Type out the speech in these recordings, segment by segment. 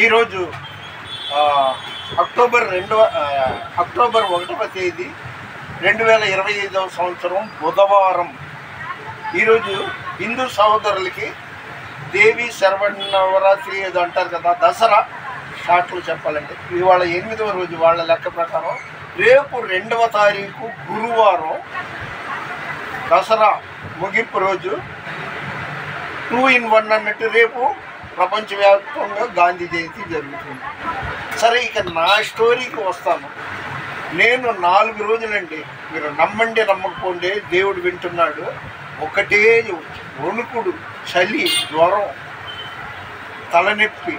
ఈరోజు అక్టోబర్ 1వ తేదీ 2025వ సంవత్సరం బుధవారం. ఈరోజు హిందూ సహోదరులకి దేవి శరవన్నవరాత్రి ఏదో అంటారు కదా, దసరా షార్ట్లు చెప్పాలంటే ఇవాళ 8వ రోజు వాళ్ళ లెక్క ప్రకారం. రేపు 2వ తారీఖు గురువారం దసరా ముగింపు రోజు. 2 in 1 అన్నట్టు రేపు ప్రపంచవ్యాప్తంగా గాంధీ జయంతి జరుగుతుంది. సరే, ఇక నా స్టోరీకి వస్తాను. నేను 4 రోజులండి, మీరు నమ్మండి నమ్మకపోండి, దేవుడు వింటున్నాడు, ఒకటే వణుకుడు, చలి, జ్వరం, తలనొప్పి,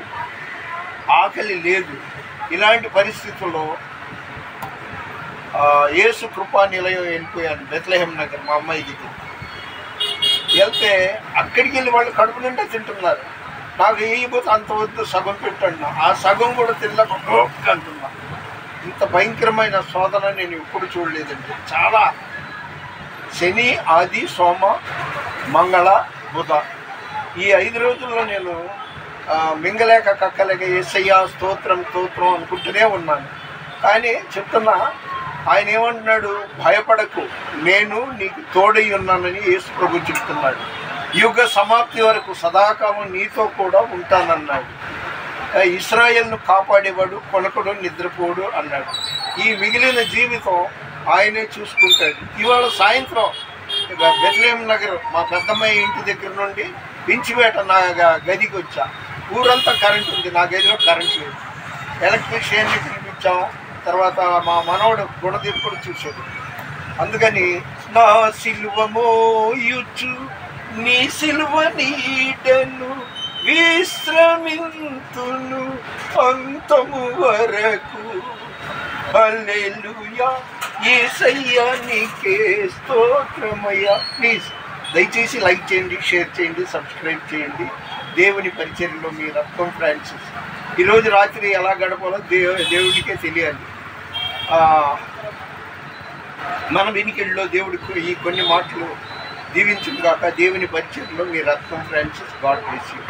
ఆకలి లేదు. ఇలాంటి పరిస్థితుల్లో యేసు కృపా నిలయం వెళ్ళిపోయాను, బెత్లెహేం నగర్ మా అమ్మాయి దగ్గర. వెళ్తే అక్కడికి వెళ్ళి వాళ్ళు కడుపు నిండా తింటున్నారు. నాకు వేయబోతే అంత వద్దు, సగం పెట్టండి. ఆ సగం కూడా తినలేక అంటున్నా. ఇంత భయంకరమైన శోధన నేను ఎప్పుడు చూడలేదండి. చాలా శని, ఆది, సోమ, మంగళ, బుధ ఈ 5 రోజుల్లో నేను మింగలేక కక్కలేక యేసయ్యా స్తోత్రం స్తోత్రం అనుకుంటూనే ఉన్నాను. కానీ చెప్తున్నా, ఆయన ఏమంటున్నాడు, భయపడకు, నేను నీకు తోడై ఉన్నానని యేసు ప్రభు చెప్తున్నాడు. యుగ సమాప్తి వరకు సదాకాలం నీతో కూడా ఉంటానన్నాడు. ఇశ్రాయేల్ను కాపాడేవాడు కొనకడు నిద్రపోడు అన్నాడు. ఈ మిగిలిన జీవితం ఆయనే చూసుకుంటాడు. ఇవాళ సాయంత్రం బెత్లెహేం నగర్ మా పెద్దమ్మాయి ఇంటి దగ్గర నుండి పించిపేట నా గదికి వచ్చా. ఊరంతా కరెంట్ ఉంది, నా గదిలో కరెంట్ లేదు. ఎలక్ట్రీషియన్ని పిలిపించాం. తర్వాత మా మనవడు గుణదీపుడు చూశాడు. అందుకని నా సిలువ మోయుచు నీ సిలువ నీడను విశ్రమింతును అంతము వరకు. హల్లెలూయా యేసయ్యా నీకే స్తోత్రమయ్యా. ప్లీజ్ దయచేసి లైక్ చేయండి, షేర్ చేయండి, సబ్స్క్రైబ్ చేయండి. దేవుని పరిచర్యలో మీ రత్నం ఫ్రాన్సిస్. ఈరోజు రాత్రి ఎలా గడపాలో దేవుడికే తెలియాలి. మన వినికిడిలో దేవుడికి ఈ కొన్ని మాటలు దీవించుగాక. దేవుని పరిచర్యలో మీ రత్నం ఫ్రాన్సిస్. God bless you.